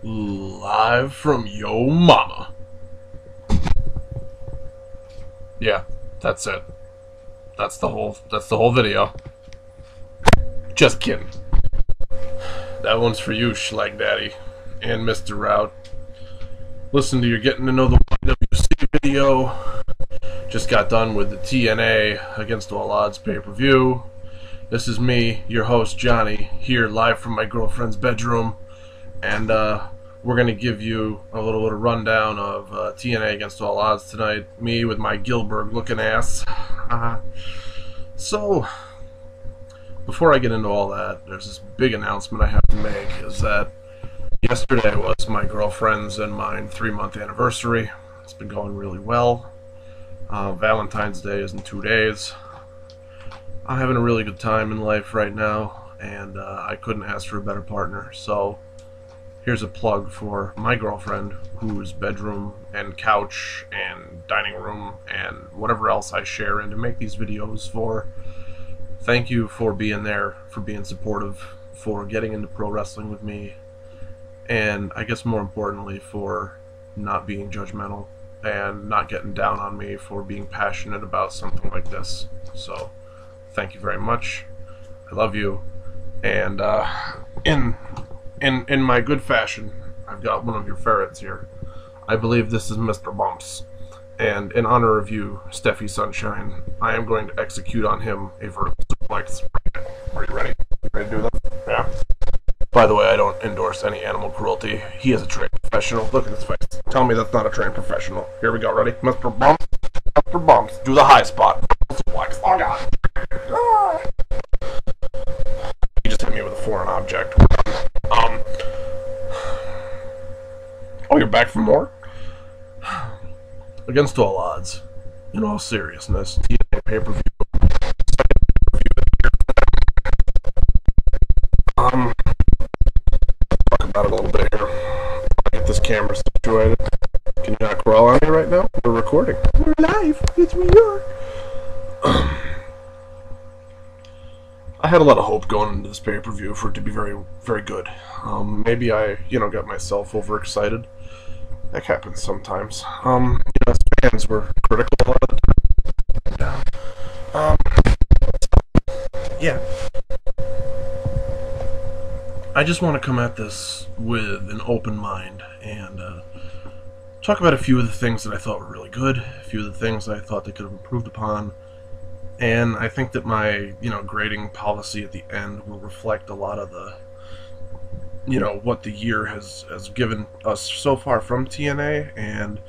Live from Yo Mama. Yeah, that's it. That's the whole video. Just kidding. That one's for you, Schlag Daddy and Mr. Route. Listen to your Getting to Know the YWC video. Just got done with the TNA Against All Odds pay-per-view. This is me, your host Johnny, here live from my girlfriend's bedroom, and we're gonna give you a little rundown of TNA Against All Odds tonight. Me with my Gilbert-looking ass. So, before I get into all that, there's this big announcement I have to make. Is that yesterday was my girlfriend's and mine 3-month anniversary. It's been going really well. Valentine's Day is in 2 days. I'm having a really good time in life right now, and I couldn't ask for a better partner. So here's a plug for my girlfriend, whose bedroom and couch and dining room and whatever else I share in to make these videos for. Thank you for being there, for being supportive, for getting into pro wrestling with me, and I guess more importantly for not being judgmental and not getting down on me for being passionate about something like this. So thank you very much. I love you. And in my good fashion, I've got one of your ferrets here. I believe this is Mr. Bumps. And in honor of you, Steffi Sunshine, I am going to execute on him a vertical suplex. Are you ready? You ready to do that? Yeah. By the way, I don't endorse any animal cruelty. He is a trained professional. Look at his face. Tell me that's not a trained professional. Here we go. Ready? Mr. Bumps. Mr. Bumps. Do the high spot. Suplex. Oh, God. Ah. He just hit me with a foreign object. Oh, you're back for more? Against All Odds. In all seriousness, TNA pay-per-view. Talk about it a little bit here. I'll get this camera situated. Can you not crawl on me right now? We're recording. We're live. It's New York. I had a lot of hope going into this pay-per-view for it to be very, very good. Maybe I, got myself overexcited. That happens sometimes. As fans, we're critical a lot of the time. Yeah. I just want to come at this with an open mind and talk about a few of the things that I thought were really good, a few of the things I thought they could have improved upon, and I think that my, grading policy at the end will reflect a lot of the, what the year has given us so far from TNA and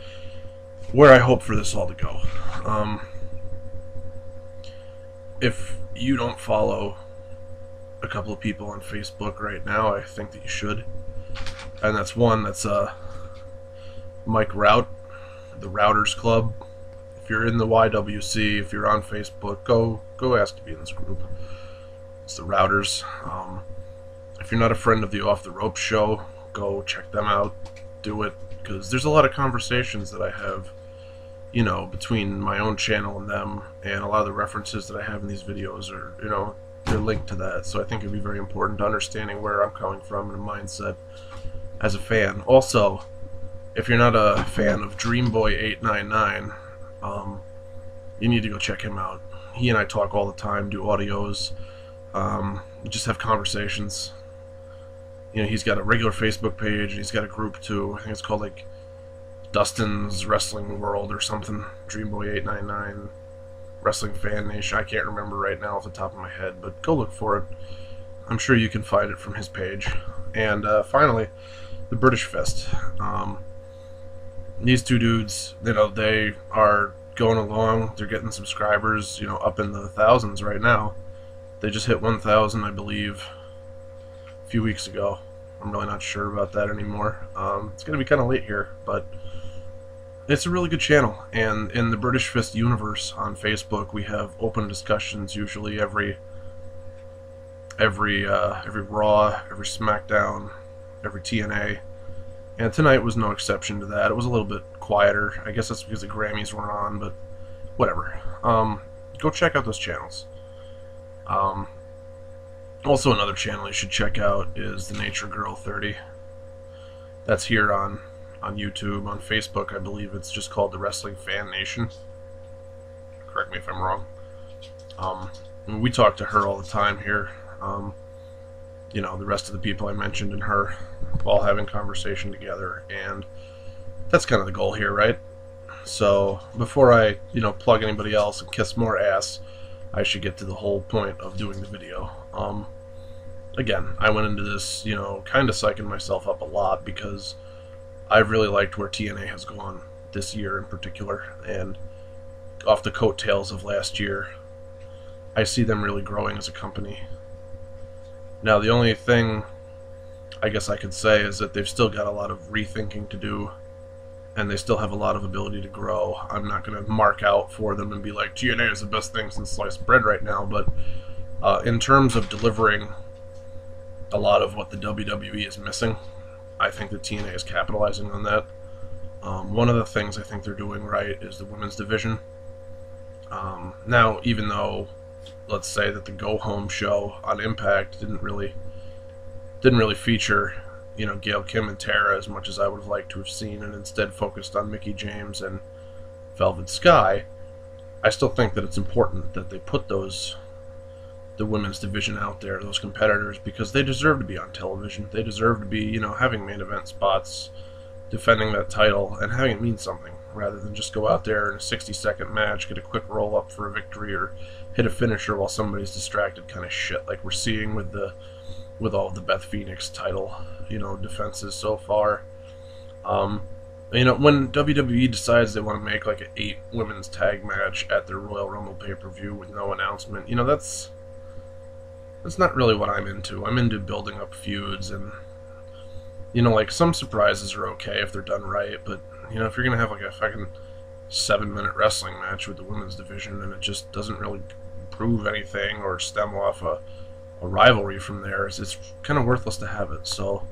where I hope for this all to go. If you don't follow a couple of people on Facebook right now, I think that you should. And that's Mike Route, the Routers Club. If you're in the YWC, if you're on Facebook, go ask to be in this group. It's the Routers. If you're not a friend of the Off the Ropes show, go check them out. Do it, because there's a lot of conversations that I have, between my own channel and them, and a lot of the references that I have in these videos are, they're linked to that. So I think it'd be very important to understanding where I'm coming from and a mindset as a fan. Also, if you're not a fan of Dreamboy899, you need to go check him out. He and I talk all the time, do audios, just have conversations. He's got a regular Facebook page, and he's got a group too. I think it's called like Dustin's Wrestling World or something. Dreamboy899 Wrestling Fan Nation. I can't remember right now off the top of my head, but go look for it. I'm sure you can find it from his page. And finally, the British Fist. These two dudes, they are going along. They're getting subscribers, up in the thousands right now. They just hit 1,000, I believe, a few weeks ago. I'm really not sure about that anymore. It's going to be kind of late here, but it's a really good channel. And in the British Fist universe on Facebook, we have open discussions usually every Raw, every SmackDown, every TNA. And tonight was no exception to that. It was a little bit quieter. I guess that's because the Grammys weren't on, but whatever. Go check out those channels. Also, another channel you should check out is the Nature Girl 30. That's here on YouTube. On Facebook, I believe it's just called the Wrestling Fan Nation. Correct me if I'm wrong. We talk to her all the time here. You know, the rest of the people I mentioned and her all having conversation together, and that's kind of the goal here, right? So before I, plug anybody else and kiss more ass, I should get to the whole point of doing the video. Again, I went into this, kind of psyching myself up a lot because I've really liked where TNA has gone this year in particular, and off the coattails of last year, I see them really growing as a company. Now, the only thing I guess I could say is that they've still got a lot of rethinking to do, and they still have a lot of ability to grow. I'm not going to mark out for them and be like, TNA is the best thing since sliced bread right now, but in terms of delivering a lot of what the WWE is missing, I think that TNA is capitalizing on that. One of the things I think they're doing right is the women's division. Now, even though, let's say that the Go Home show on Impact didn't really feature, Gail Kim and Tara as much as I would have liked to have seen, and instead focused on Mickie James and Velvet Sky, I still think that it's important that they put the women's division out there, those competitors, because they deserve to be on television. They deserve to be, having main event spots, defending that title, and having it mean something, rather than just go out there in a 60-second match, get a quick roll-up for a victory, or hit a finisher while somebody's distracted kind of shit, like we're seeing with all of the Beth Phoenix title, defenses so far. When WWE decides they want to make like an 8 women's tag match at their Royal Rumble pay-per-view with no announcement, that's not really what I'm into. I'm into building up feuds, and like some surprises are okay if they're done right, but if you're gonna have like a fucking 7-minute wrestling match with the women's division and it just doesn't really prove anything or stem off a rivalry from there, it's kind of worthless to have it. So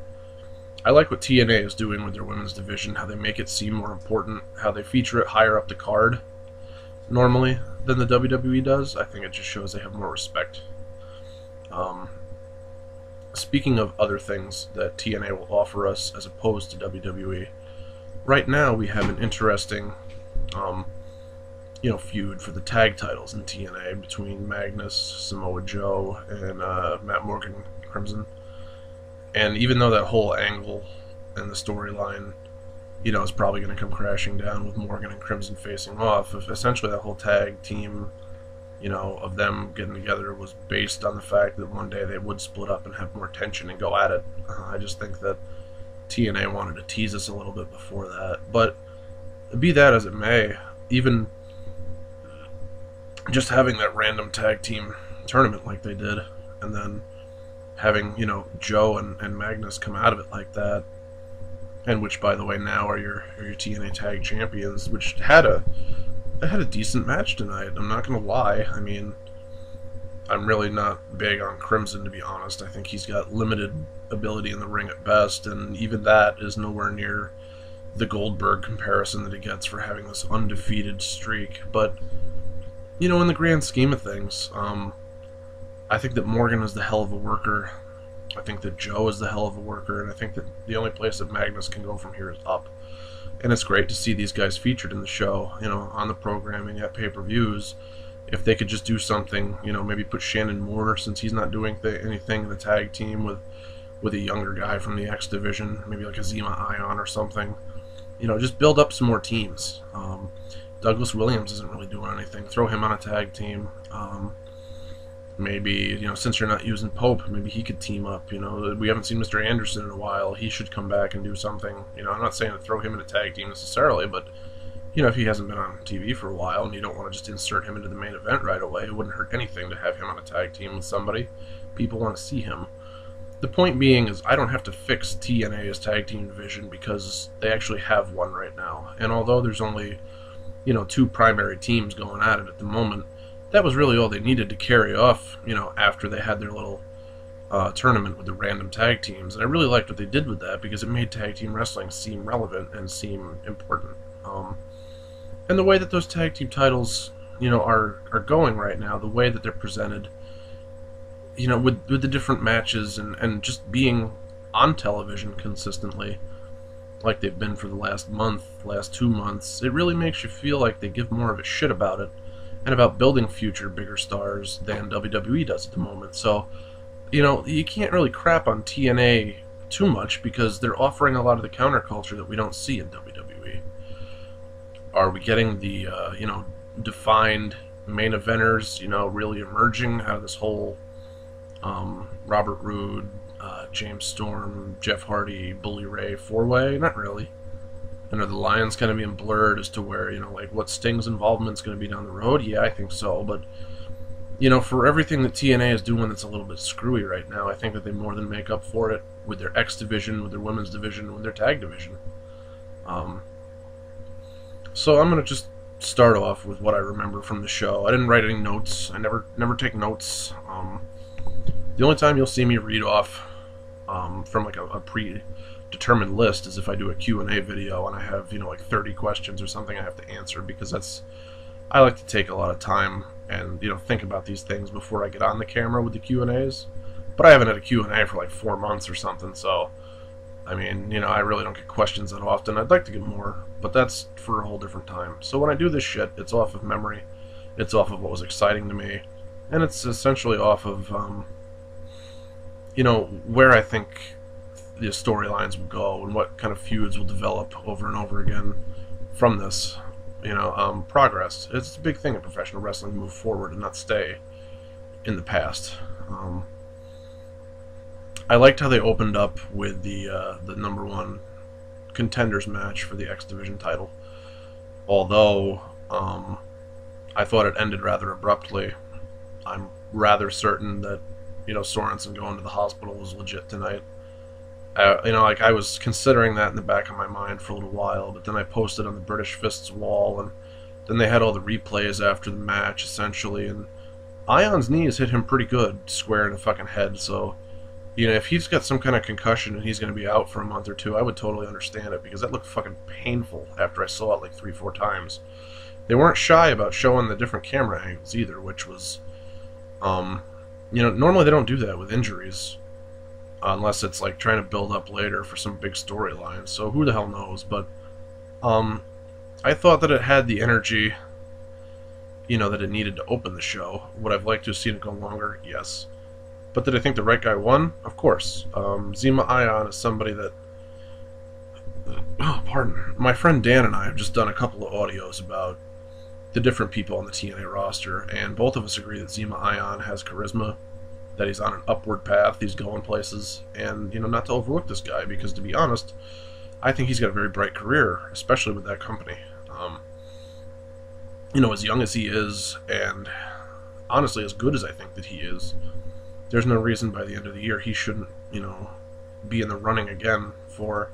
I like what TNA is doing with their women's division, how they make it seem more important, how they feature it higher up the card normally than the WWE does. I think it just shows they have more respect. Speaking of other things that TNA will offer us as opposed to WWE, right now we have an interesting feud for the tag titles in TNA between Magnus, Samoa Joe, and Matt Morgan Crimson. And even though that whole angle and the storyline, is probably going to come crashing down with Morgan and Crimson facing off, if essentially that whole tag team, of them getting together was based on the fact that one day they would split up and have more tension and go at it. I just think that TNA wanted to tease us a little bit before that. But be that as it may, even just having that random tag team tournament like they did, and then having, Joe and Magnus come out of it like that, and which, by the way, now are your TNA Tag Champions, which had a decent match tonight. I'm not going to lie. I mean, I'm really not big on Crimson, to be honest. I think he's got limited ability in the ring at best, and even that is nowhere near the Goldberg comparison that he gets for having this undefeated streak. But, in the grand scheme of things, I think that Morgan is the hell of a worker. I think that Joe is the hell of a worker, and I think that the only place that Magnus can go from here is up. And it's great to see these guys featured in the show, on the programming at pay-per-views. If they could just do something, maybe put Shannon Moore, since he's not doing anything in the tag team, with a younger guy from the X division, maybe like a Zema Ion or something. Just build up some more teams. Douglas Williams isn't really doing anything. Throw him on a tag team. Maybe, since you're not using Pope, maybe he could team up. We haven't seen Mr. Anderson in a while. He should come back and do something. I'm not saying to throw him in a tag team necessarily, but, if he hasn't been on TV for a while and you don't want to just insert him into the main event right away, it wouldn't hurt anything to have him on a tag team with somebody. People want to see him. The point being is I don't have to fix TNA's tag team division because they actually have one right now. And although there's only, 2 primary teams going at it at the moment, that was really all they needed to carry off, after they had their little tournament with the random tag teams. And I really liked what they did with that because it made tag team wrestling seem relevant and seem important. And the way that those tag team titles, are going right now, the way that they're presented, with the different matches and just being on television consistently, like they've been for the last month, last 2 months, it really makes you feel like they give more of a shit about it and about building future bigger stars than WWE does at the moment. So, you can't really crap on TNA too much because they're offering a lot of the counterculture that we don't see in WWE. Are we getting the, defined main eventers, really emerging out of this whole Robert Roode, James Storm, Jeff Hardy, Bully Ray four-way? Not really. And are the lines kind of being blurred as to where, like what Sting's involvement's going to be down the road? Yeah, I think so. But, for everything that TNA is doing that's a little bit screwy right now, I think that they more than make up for it with their X division, with their women's division, with their tag division. So I'm going to just start off with what I remember from the show. I didn't write any notes. I never take notes. The only time you'll see me read off from like a predetermined list is if I do a Q&A video and I have, like 30 questions or something I have to answer, because I like to take a lot of time and, think about these things before I get on the camera with the Q&As. But I haven't had a Q&A for like 4 months or something, so I mean, I really don't get questions that often. I'd like to get more, but that's for a whole different time. So when I do this shit, it's off of memory, it's off of what was exciting to me, and it's essentially off of, where I think the storylines will go and what kind of feuds will develop over and over again from this, progress. It's a big thing in professional wrestling to move forward and not stay in the past. I liked how they opened up with the #1 contenders match for the X Division title. Although I thought it ended rather abruptly. I'm rather certain that Sorensen going to the hospital was legit tonight. I was considering that in the back of my mind for a little while, but then I posted on the British Fists wall, and then they had all the replays after the match essentially, and Ion's knees hit him pretty good, square in the fucking head. So if he's got some kind of concussion and he's going to be out for a month or two, I would totally understand it, because that looked fucking painful after I saw it like 3-4 times. They weren't shy about showing the different camera angles either, which was, normally they don't do that with injuries, unless it's like trying to build up later for some big storyline, so who the hell knows. But I thought that it had the energy, that it needed to open the show. Would I've liked to have seen it go longer? Yes. But did I think the right guy won? Of course. Zema Ion is somebody that... Oh, pardon. My friend Dan and I have just done a couple of audios about the different people on the TNA roster, and both of us agree that Zema Ion has charisma, that he's on an upward path, he's going places, and, not to overlook this guy, because to be honest, I think he's got a very bright career, especially with that company. As young as he is, and honestly as good as I think that he is, there's no reason by the end of the year he shouldn't, be in the running again for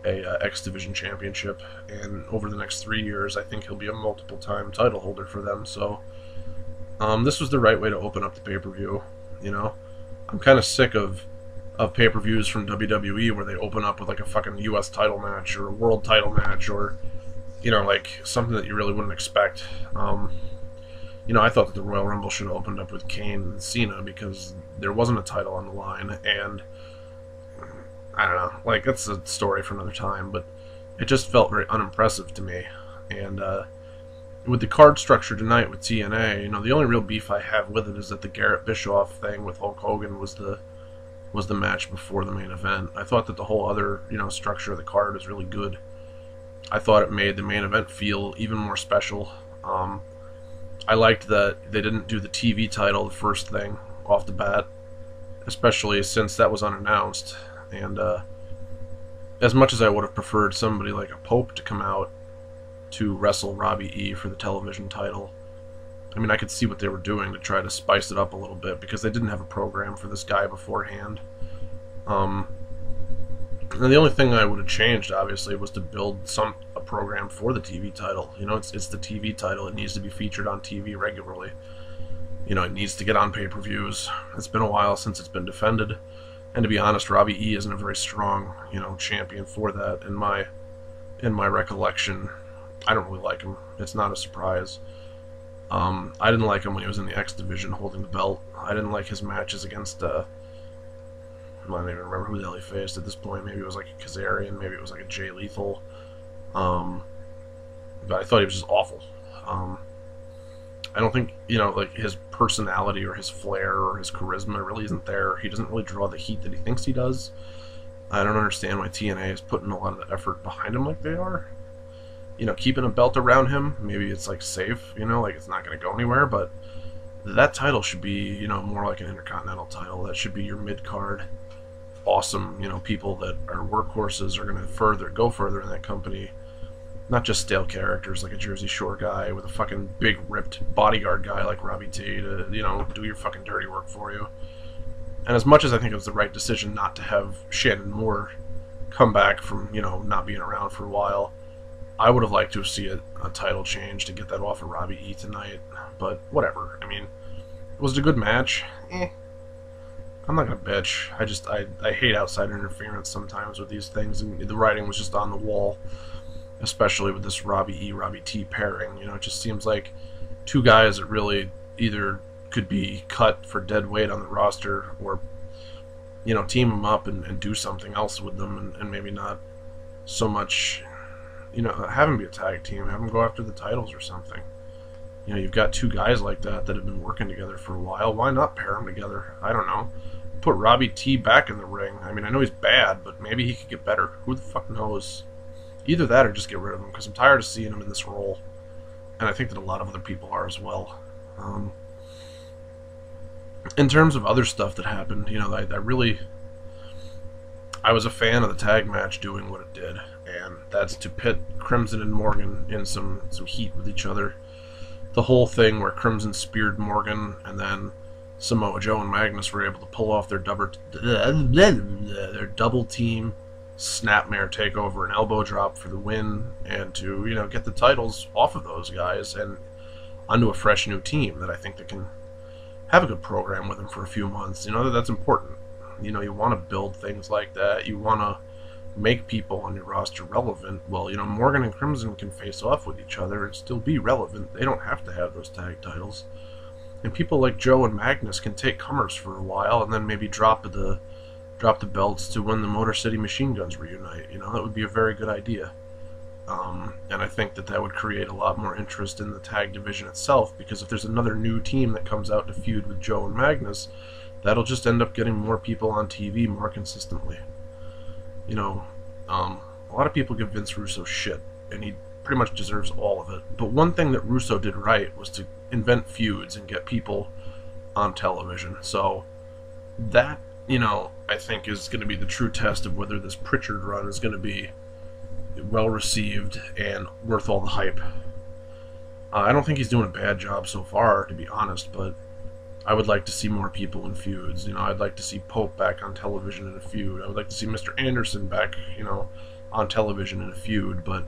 a X Division championship. And over the next 3 years, I think he'll be a multiple-time title holder for them. So this was the right way to open up the pay-per-view. I'm kind of sick of pay-per-views from WWE where they open up with like a fucking U.S. title match or a world title match, or like something that you really wouldn't expect. I thought that the Royal Rumble should have opened up with Kane and Cena, because there wasn't a title on the line, and I don't know, like, that's a story for another time, but it just felt very unimpressive to me. And with the card structure tonight with TNA, the only real beef I have with it is that the Garrett Bischoff thing with Hulk Hogan was the match before the main event. I thought that the whole other, structure of the card was really good. I thought it made the main event feel even more special. I liked that they didn't do the TV title the first thing off the bat, especially since that was unannounced. And as much as I would have preferred somebody like a Pope to come out to wrestle Robbie E for the television title, I mean, I could see what they were doing to try to spice it up a little bit, because they didn't have a program for this guy beforehand. And the only thing I would have changed, obviously, was to build a program for the TV title. It's the TV title. It needs to be featured on TV regularly. It needs to get on pay-per-views. It's been a while since it's been defended. And to be honest, Robbie E isn't a very strong, champion for that in my recollection. I don't really like him. It's not a surprise. I didn't like him when he was in the X Division holding the belt. I didn't like his matches against I don't even remember who the hell he faced at this point. Maybe it was like a Kazarian, maybe it was like a Jay Lethal. But I thought he was just awful. I don't think, like his personality or his flair or his charisma really isn't there. He doesn't really draw the heat that he thinks he does. I don't understand why TNA is putting a lot of the effort behind him like they are. Keeping a belt around him, maybe it's like safe, like it's not going to go anywhere, but that title should be, more like an Intercontinental title. That should be your mid-card, awesome, people that are workhorses are going to go further in that company. Not just stale characters like a Jersey Shore guy with a fucking big ripped bodyguard guy like Robbie T to, do your fucking dirty work for you. And as much as I think it was the right decision not to have Shannon Moore come back from, not being around for a while, I would have liked to see a title change to get that off of Robbie E tonight. But whatever. I mean, was it a good match? I'm not gonna bitch. I hate outsider interference sometimes with these things, and the writing was just on the wall, especially with this Robbie E, Robbie T pairing. It just seems like two guys that really either could be cut for dead weight on the roster or, team them up and do something else with them and maybe not so much, have them be a tag team, have them go after the titles or something. You've got two guys like that have been working together for a while. Why not pair them together? I don't know. Put Robbie T back in the ring. I mean, I know he's bad, but maybe he could get better. Who the fuck knows? Either that or just get rid of him, because I'm tired of seeing him in this role. And I think that a lot of other people are as well. In terms of other stuff that happened, I was a fan of the tag match doing what it did, and that's to pit Crimson and Morgan in some heat with each other. The whole thing where Crimson speared Morgan, and then Samoa Joe and Magnus were able to pull off their double team snapmare takeover and elbow drop for the win, and to get the titles off of those guys and onto a fresh new team that I think that can have a good program with them for a few months. That's important. You want to build things like that. You want to make people on your roster relevant. Well, Morgan and Crimson can face off with each other and still be relevant. They don't have to have those tag titles. And people like Joe and Magnus can take comers for a while and then maybe drop the belts to when the Motor City Machine Guns reunite. That would be a very good idea. And I think that would create a lot more interest in the tag division itself, because if there's another new team that comes out to feud with Joe and Magnus, that'll just end up getting more people on TV more consistently. A lot of people give Vince Russo shit, and he pretty much deserves all of it. But one thing that Russo did right was to invent feuds and get people on television. So that, I think is going to be the true test of whether this Pritchard run is going to be well received and worth all the hype. I don't think he's doing a bad job so far, to be honest, but I would like to see more people in feuds. I'd like to see Pope back on television in a feud. I would like to see Mr. Anderson back, on television in a feud. But,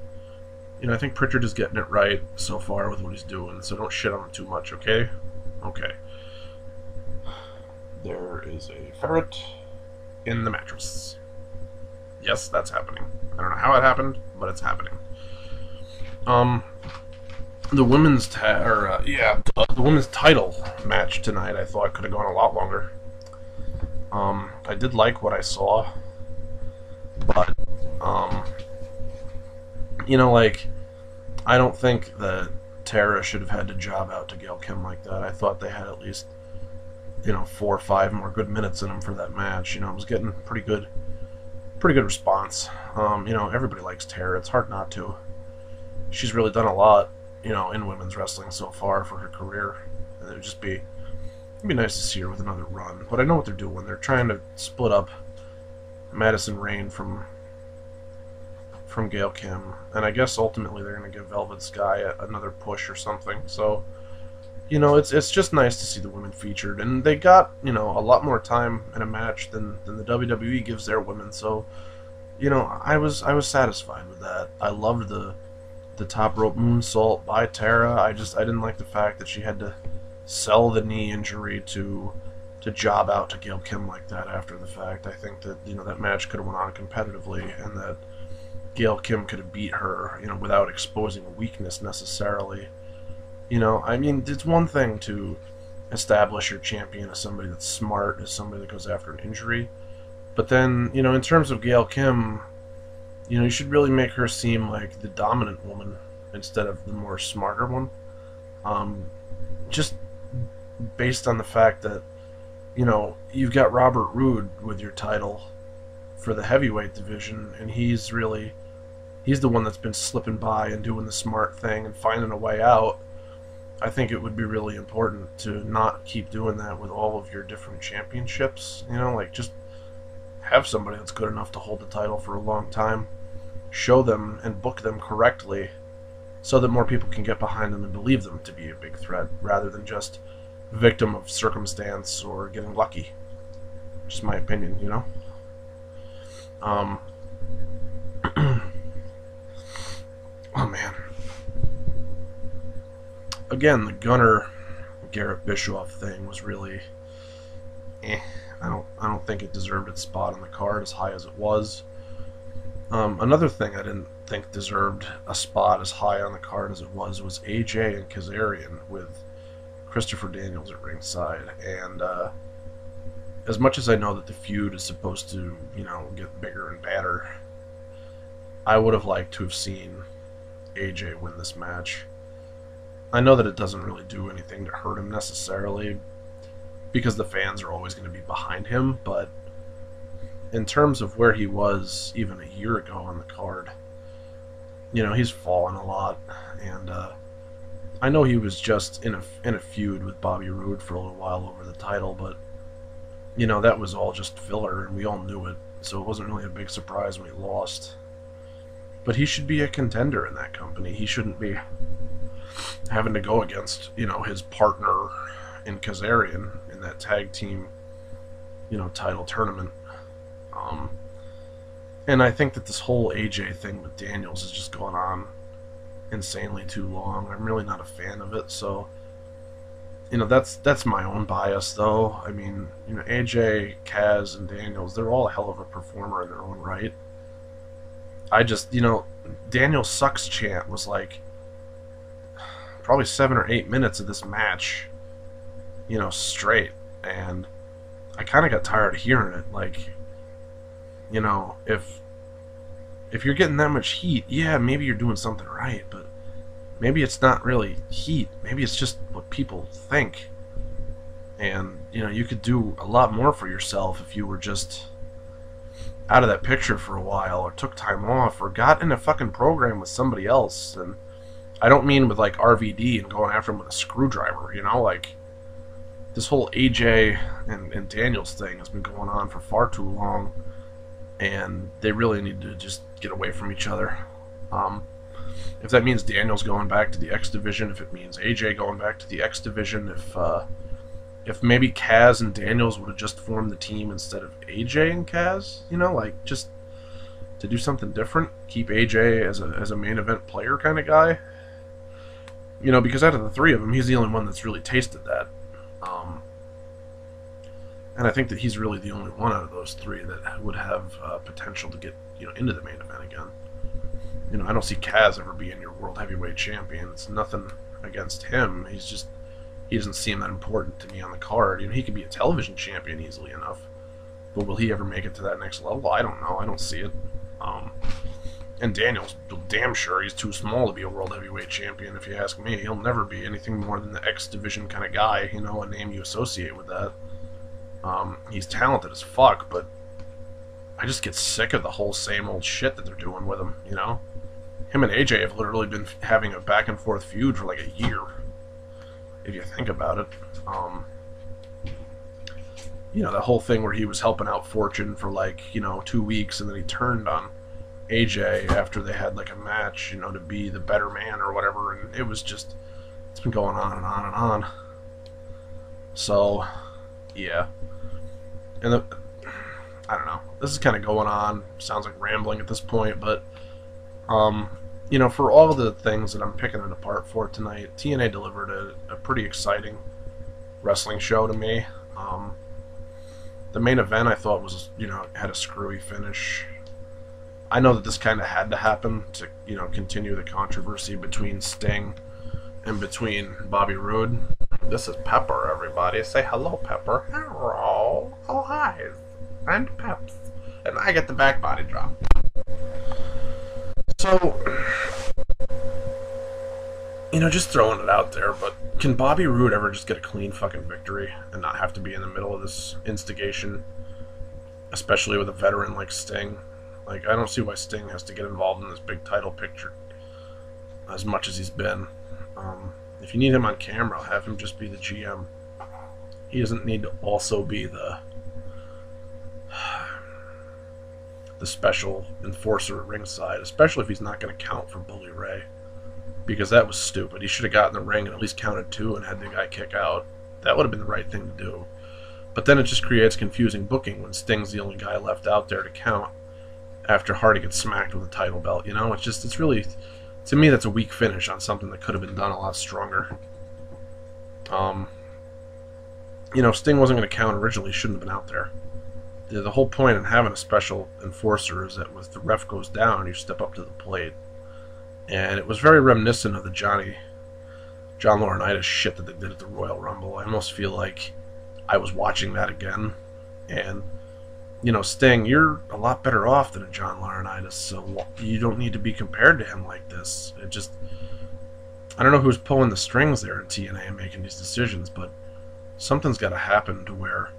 I think Pritchard is getting it right so far with what he's doing, so don't shit on him too much, okay? Okay. There is a ferret in the mattress. Yes, that's happening. I don't know how it happened, but it's happening. The women's the women's title match tonight I thought could have gone a lot longer. I did like what I saw, but I don't think that Tara should have had to job out to Gail Kim like that. I thought they had at least 4 or 5 more good minutes in them for that match. It was getting pretty good response. Everybody likes Tara. It's hard not to. She's really done a lot, in women's wrestling so far for her career. And it'd be nice to see her with another run. But I know what they're doing. They're trying to split up Madison Rayne from Gail Kim, and I guess ultimately they're going to give Velvet Sky another push or something. So, it's just nice to see the women featured, and they got a lot more time in a match than the WWE gives their women. So, I was satisfied with that. I loved the top rope moonsault by Tara. I didn't like the fact that she had to sell the knee injury to job out to Gail Kim like that after the fact. I think that that match could have went on competitively, and that Gail Kim could have beat her, without exposing a weakness necessarily. It's one thing to establish your champion as somebody that's smart, as somebody that goes after an injury, But then, you know, in terms of Gail Kim, you know, you should really make her seem like the dominant woman instead of the more smarter one. Just based on the fact that, you know, you've got Robert Roode with your title for the heavyweight division, and he's the one that's been slipping by and doing the smart thing and finding a way out. I think it would be really important to not keep doing that with all of your different championships. You know, like, just have somebody that's good enough to hold the title for a long time, show them and book them correctly so that more people can get behind them and believe them to be a big threat rather than just victim of circumstance or getting lucky. Just my opinion, you know? Oh man. Again, the Gunner Garrett Bischoff thing was really I don't think it deserved its spot on the card as high as it was. Another thing I didn't think deserved a spot as high on the card as it was AJ and Kazarian with Christopher Daniels at ringside. And as much as I know that the feud is supposed to, you know, get bigger and badder, I would have liked to have seen AJ win this match. I know that it doesn't really do anything to hurt him necessarily, because the fans are always going to be behind him, but in terms of where he was even a year ago on the card, you know, he's fallen a lot, and I know he was just in a feud with Bobby Roode for a little while over the title, but, you know, that was all just filler, and we all knew it, so it wasn't really a big surprise when he lost. But he should be a contender in that company. He shouldn't be having to go against, you know, his partner in Kazarian in that tag team, you know, title tournament. And I think that this whole AJ thing with Daniels has just gone on insanely too long. I'm really not a fan of it, so, you know, that's my own bias, though. I mean, you know, AJ, Kaz, and Daniels, they're all a hell of a performer in their own right. I just, you know, Daniels sucks chant was like probably 7 or 8 minutes of this match, you know, straight, and I kind of got tired of hearing it. Like, you know, if you're getting that much heat, yeah, maybe you're doing something right, but maybe it's not really heat. Maybe it's just what people think. And, you know, you could do a lot more for yourself if you were just out of that picture for a while, or took time off, or got in a fucking program with somebody else. And I don't mean with, like, RVD and going after him with a screwdriver, you know? Like, this whole AJ and Daniels thing has been going on for far too long, and they really need to just get away from each other. If that means Daniels going back to the X Division, if it means AJ going back to the X Division, if maybe Kaz and Daniels would have just formed the team instead of AJ and Kaz, you know, like, just to do something different, keep AJ as a main event player kind of guy, you know, because out of the three of them, he's the only one that's really tasted that. And I think that he's really the only one out of those three that would have potential to get, you know, into the main event again. You know, I don't see Kaz ever being your world heavyweight champion. It's nothing against him. He doesn't seem that important to me on the card. You know, he could be a television champion easily enough, but will he ever make it to that next level? I don't know. I don't see it. And Daniels, damn sure he's too small to be a world heavyweight champion, if you ask me. He'll never be anything more than the X Division kind of guy, you know, a name you associate with that. He's talented as fuck, but I just get sick of the whole same old shit that they're doing with him, you know? Him and AJ have literally been having a back and forth feud for like a year, if you think about it. You know, that whole thing where he was helping out Fortune for like, you know, 2 weeks, and then he turned on AJ after they had like a match, you know, to be the better man or whatever, and it was just, it's been going on and on and on. So, yeah. And I don't know. This is kind of going on. Sounds like rambling at this point, but you know, for all the things that I'm picking it apart for tonight, TNA delivered a pretty exciting wrestling show to me. The main event I thought was, you know, had a screwy finish. I know that this kind of had to happen to, you know, continue the controversy between Sting and between Bobby Roode. This is Pepper, everybody. Say hello, Pepper. Hello. Oh, hi. I'm Peps. and I get the back body drop. So, you know, just throwing it out there, but can Bobby Roode ever just get a clean fucking victory and not have to be in the middle of this instigation? Especially with a veteran like Sting. Like, I don't see why Sting has to get involved in this big title picture as much as he's been. If you need him on camera, have him just be the GM. He doesn't need to also be the special enforcer at ringside, especially if he's not going to count for Bully Ray. Because that was stupid. He should have gotten in the ring and at least counted 2 and had the guy kick out. That would have been the right thing to do. But then it just creates confusing booking when Sting's the only guy left out there to count after Hardy gets smacked with a title belt. You know, it's really, to me, that's a weak finish on something that could have been done a lot stronger. You know, Sting wasn't going to count originally. He shouldn't have been out there. The whole point in having a special enforcer is that when the ref goes down, you step up to the plate. And it was very reminiscent of the John Laurinaitis shit that they did at the Royal Rumble. I almost feel like I was watching that again. And, you know, Sting, you're a lot better off than a John Laurinaitis, so you don't need to be compared to him like this. It just, I don't know who's pulling the strings there in TNA and making these decisions, but something's got to happen to where,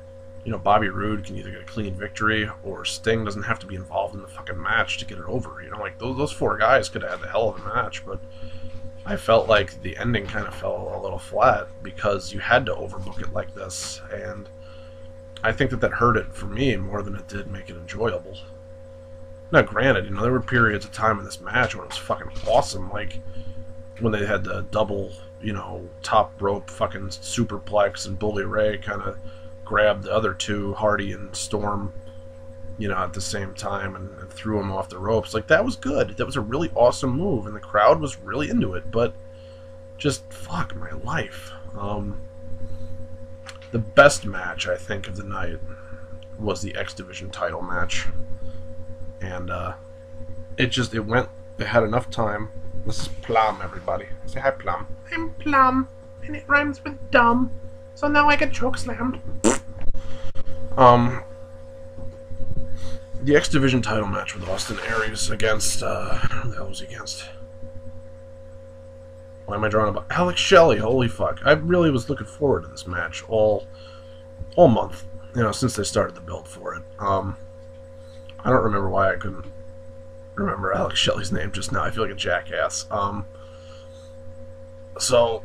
you know, Bobby Roode can either get a clean victory or Sting doesn't have to be involved in the fucking match to get it over. You know, like, those 4 guys could have had a hell of a match, but I felt like the ending kind of fell a little flat because you had to overbook it like this, and I think that hurt it for me more than it did make it enjoyable. Now, granted, you know, there were periods of time in this match when it was fucking awesome, like when they had the double, you know, top rope fucking superplex and Bully Ray kind of grabbed the other 2, Hardy and Storm, you know, at the same time and threw him off the ropes. Like, that was good. That was a really awesome move, and the crowd was really into it, but just, fuck my life. The best match, I think, of the night was the X Division title match. And, it went, they had enough time. This is Plum, everybody. Say hi, Plum. I'm Plum, and it rhymes with dumb, so now I get chokeslammed. The X Division title match with Austin Aries against, who the hell was he against? Why am I drawing about Alex Shelley? Holy fuck. I really was looking forward to this match all month, you know, since they started the build for it. I don't remember why I couldn't remember Alex Shelley's name just now. I feel like a jackass. So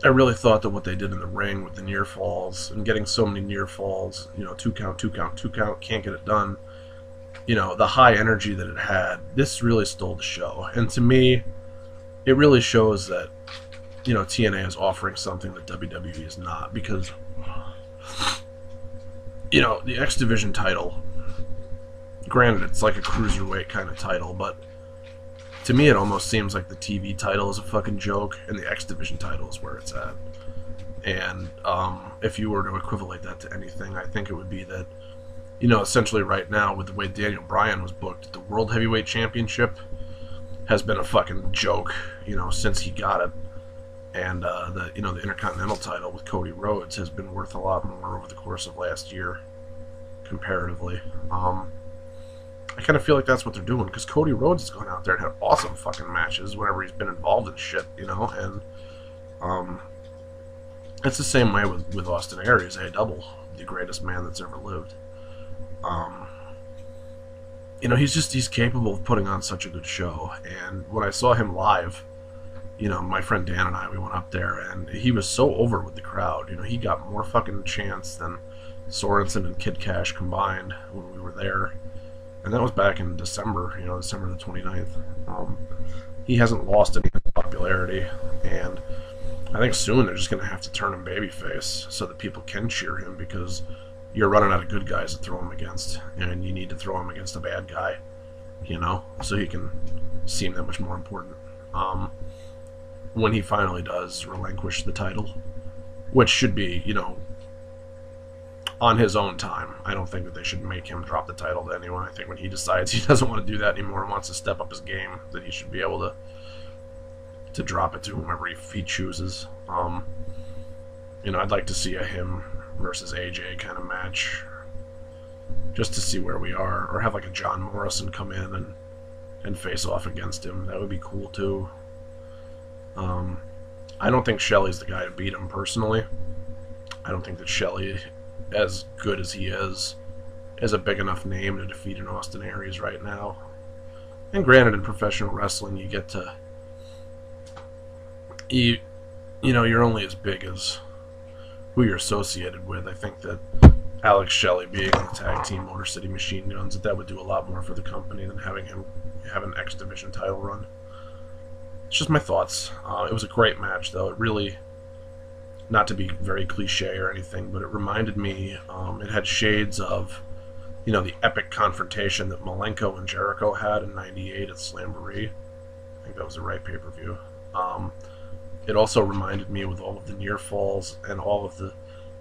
I really thought that what they did in the ring with the near falls and getting so many near falls, you know, 2 count, 2 count, 2 count, can't get it done. You know, the high energy that it had, this really stole the show. And to me, it really shows that, you know, TNA is offering something that WWE is not, because, you know, the X Division title, granted, it's like a cruiserweight kind of title, but to me it almost seems like the TV title is a fucking joke, and the X Division title is where it's at. And if you were to equivalent that to anything, I think it would be that, you know, essentially right now, with the way Daniel Bryan was booked, the World Heavyweight Championship has been a fucking joke, you know, since he got it. And the Intercontinental title with Cody Rhodes has been worth a lot more over the course of last year, comparatively. I kind of feel like that's what they're doing, because Cody Rhodes has gone out there and had awesome fucking matches whenever he's been involved in shit, you know, and it's the same way with Austin Aries, A-Double, the greatest man that's ever lived. You know, he's capable of putting on such a good show, and when I saw him live, you know, my friend Dan and I, we went up there, and he was so over with the crowd. You know, he got more fucking chants than Sorensen and Kid Cash combined when we were there. And that was back in December, you know, December the 29th. He hasn't lost any popularity, and I think soon they're just going to have to turn him babyface so that people can cheer him, because you're running out of good guys to throw him against, and you need to throw him against a bad guy, you know, so he can seem that much more important. When he finally does relinquish the title, which should be, you know, on his own time. I don't think that they should make him drop the title to anyone. I think when he decides he doesn't want to do that anymore and wants to step up his game, that he should be able to drop it to whomever he chooses. You know, I'd like to see a him versus AJ kind of match. just to see where we are, or have like a John Morrison come in and face off against him. That would be cool too. I don't think Shelley's the guy to beat him personally. I don't think that Shelley, as good as he is a big enough name to defeat an Austin Aries right now. And granted, in professional wrestling, you get to you know, you're only as big as who you're associated with. I think that Alex Shelley being on the tag team Motor City Machine Guns, that would do a lot more for the company than having him have an X Division title run. It's just my thoughts. It was a great match, though. It really, not to be very cliche or anything, but it reminded me, it had shades of, you know, the epic confrontation that Malenko and Jericho had in '98 at Slamboree. I think that was the right pay-per-view. It also reminded me, with all of the near falls and all of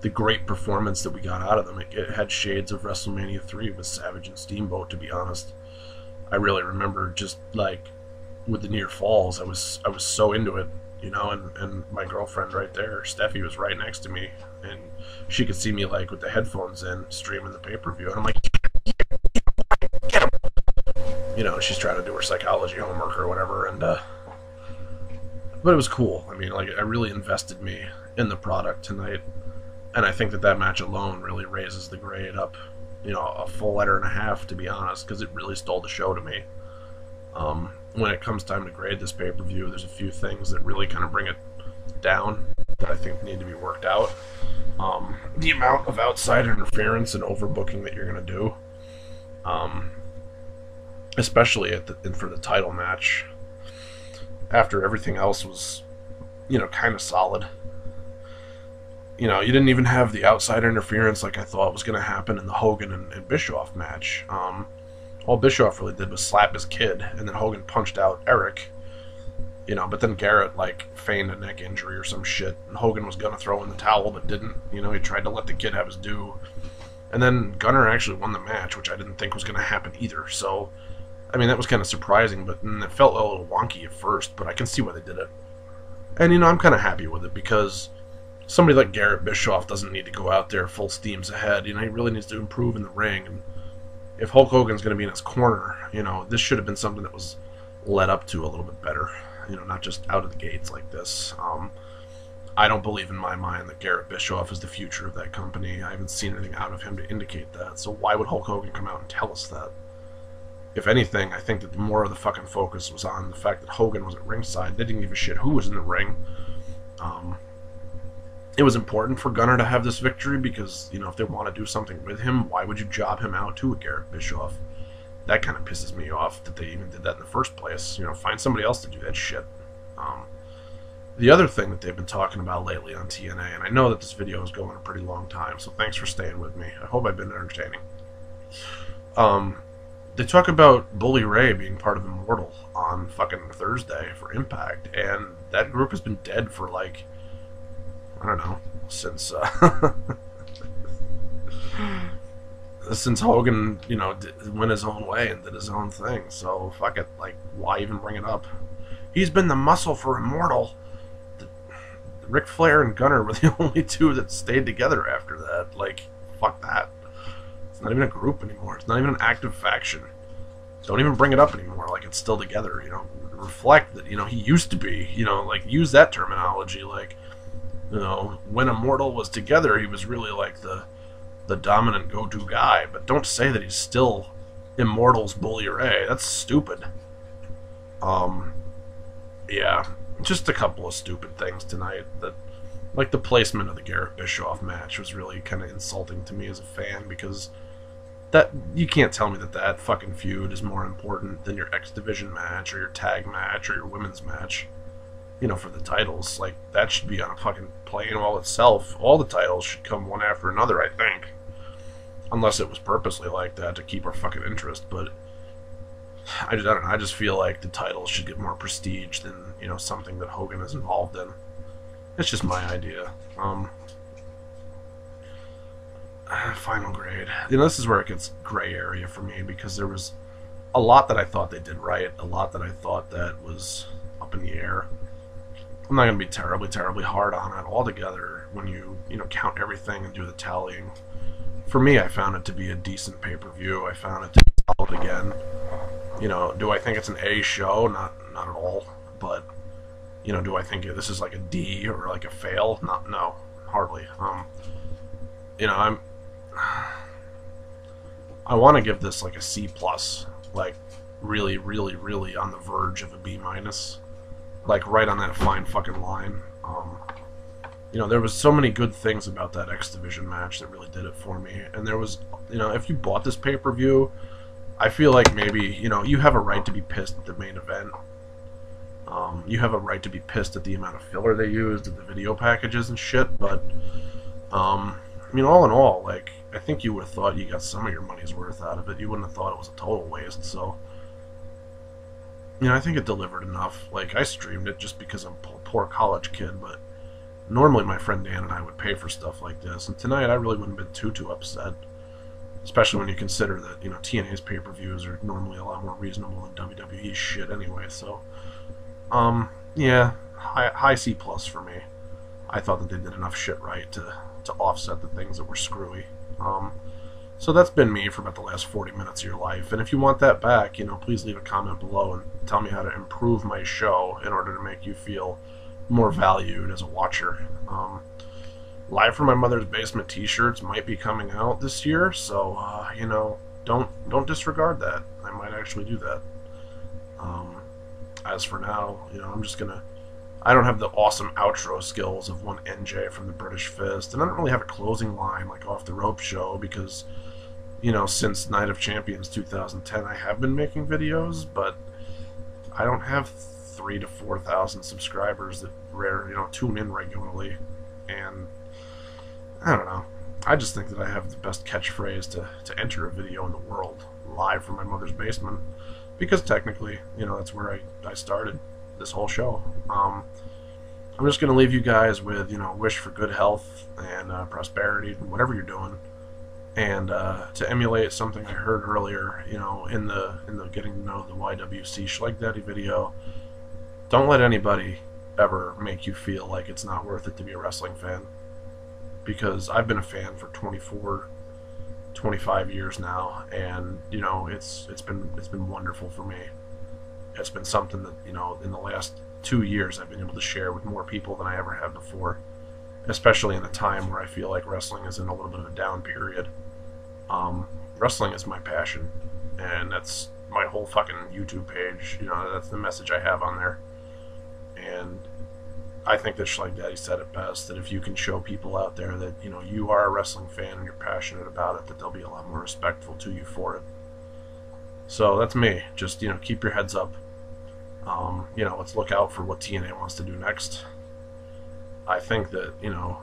the great performance that we got out of them, it had shades of WrestleMania 3 with Savage and Steamboat, to be honest. I really remember just, like, with the near falls, I was so into it, you know, and my girlfriend right there, Steffi, was right next to me, and she could see me, like, with the headphones in, streaming the pay-per-view, and I'm like, get him! You know, she's trying to do her psychology homework or whatever, and, but it was cool. I mean, like, I really invested me in the product tonight, and I think that match alone really raises the grade up, you know, a full letter and a half, to be honest, because it really stole the show to me. When it comes time to grade this pay-per-view, there's a few things that really kind of bring it down that I think need to be worked out. The amount of outside interference and overbooking that you're going to do, especially for the title match, after everything else was, you know, kind of solid. You know, you didn't even have the outside interference like I thought was going to happen in the Hogan and Bischoff match. All Bischoff really did was slap his kid, and then Hogan punched out Eric. You know, but then Garrett, like, feigned a neck injury or some shit, and Hogan was going to throw in the towel, but didn't. You know, he tried to let the kid have his due. And then Gunner actually won the match, which I didn't think was going to happen either. So, I mean, that was kind of surprising, but it felt a little wonky at first, but I can see why they did it. And, you know, I'm kind of happy with it, because somebody like Garrett Bischoff doesn't need to go out there full steams ahead. You know, he really needs to improve in the ring. And if Hulk Hogan's going to be in his corner, you know, this should have been something that was led up to a little bit better. You know, not just out of the gates like this. I don't believe in my mind that Garrett Bischoff is the future of that company. I haven't seen anything out of him to indicate that. So why would Hulk Hogan come out and tell us that? If anything, I think that more of the fucking focus was on the fact that Hogan was at ringside. They didn't give a shit who was in the ring. It was important for Gunner to have this victory because, you know, if they want to do something with him, why would you job him out to a Garrett Bischoff? That kind of pisses me off that they even did that in the first place. You know, find somebody else to do that shit. The other thing that they've been talking about lately on TNA, and I know that this video is going a pretty long time, so thanks for staying with me. I hope I've been entertaining. They talk about Bully Ray being part of Immortal on fucking Thursday for Impact, and that group has been dead for, like, I don't know, since since Hogan, you know, went his own way and did his own thing. So fuck it, like, why even bring it up? He's been the muscle for Immortal. Ric Flair and Gunner were the only two that stayed together after that. Like, fuck that. It's not even a group anymore. It's not even an active faction. Don't even bring it up anymore. Like, it's still together. You know, reflect that, you know, he used to be. You know, like, use that terminology. Like, you know, when Immortal was together, he was really like the dominant go-to guy. But don't say that he's still Immortal's Bully Ray. That's stupid. Yeah, just a couple of stupid things tonight. That, like, the placement of the Garrett Bischoff match was really kind of insulting to me as a fan, because that, you can't tell me that fucking feud is more important than your X Division match or your tag match or your women's match. You know, for the titles. Like, that should be on a fucking plane all itself. All the titles should come one after another, I think. Unless it was purposely like that to keep our fucking interest, but I don't know. I just feel like the titles should get more prestige than, you know, something that Hogan is involved in. It's just my idea. Final grade. You know, this is where it gets gray area for me, because there was a lot that I thought they did right, a lot that I thought that was up in the air. I'm not going to be terribly, terribly hard on it altogether when you know, count everything and do the tallying for me, I found it to be a decent pay-per-view. I found it to be solid again. You know, do I think it's an A show? Not at all. But, you know, do I think this is like a D or like a fail? No, hardly. You know, I want to give this like a C plus, like really, really, really on the verge of a B minus, like right on that fine fucking line. You know, there was so many good things about that X Division match that really did it for me. And there was, you know, if you bought this pay-per-view, I feel like maybe, you know, you have a right to be pissed at the main event. You have a right to be pissed at the amount of filler they used, at the video packages and shit, but, I mean, all in all, like, I think you would have thought you got some of your money's worth out of it. You wouldn't have thought it was a total waste, so, you know, I think it delivered enough. Like, I streamed it just because I'm a poor college kid, but normally my friend Dan and I would pay for stuff like this, and tonight I really wouldn't have been too upset, especially when you consider that, you know, TNA's pay-per-views are normally a lot more reasonable than WWE's shit anyway, so, yeah, high C plus for me. I thought that they did enough shit right to offset the things that were screwy. So that's been me for about the last 40 minutes of your life, and if you want that back, you know, please leave a comment below and tell me how to improve my show in order to make you feel more valued as a watcher. Live from My Mother's Basement t-shirts might be coming out this year, so, you know, don't disregard that. I might actually do that. As for now, you know, I'm just gonna... I don't have the awesome outro skills of one NJ from the British Fist, and I don't really have a closing line like Off the Rope Show because, you know, since Night of Champions 2010, I have been making videos, but I don't have 3,000 to 4,000 subscribers that tune in regularly, and I don't know. I just think that I have the best catchphrase to enter a video in the world, live from my mother's basement, because technically, you know, that's where I started this whole show. I'm just going to leave you guys with, you know, wish for good health and prosperity, whatever you're doing, and to emulate something I heard earlier, you know, in the getting to know the YWC Schleg Daddy video. Don't let anybody ever make you feel like it's not worth it to be a wrestling fan, because I've been a fan for 25 years now, and, you know, it's been wonderful for me. It's been something that, you know, in the last 2 years I've been able to share with more people than I ever have before, especially in a time where I feel like wrestling is in a little bit of a down period. Wrestling is my passion, and that's my whole fucking YouTube page. You know, that's the message I have on there. And I think that Schleg Daddy said it best, that if you can show people out there that, you know, you are a wrestling fan and you're passionate about it, that they'll be a lot more respectful to you for it. So that's me. Just, you know, keep your heads up. You know, let's look out for what TNA wants to do next. I think that, you know,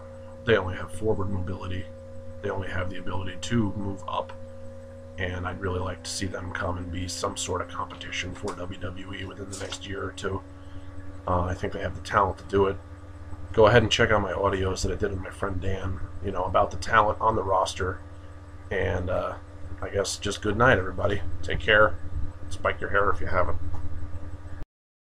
they only have forward mobility. They only have the ability to move up. And I'd really like to see them come and be some sort of competition for WWE within the next year or two. I think they have the talent to do it. Go ahead and check out my audios that I did with my friend Dan, you know, about the talent on the roster. And I guess just good night, everybody. Take care. Spike your hair if you haven't.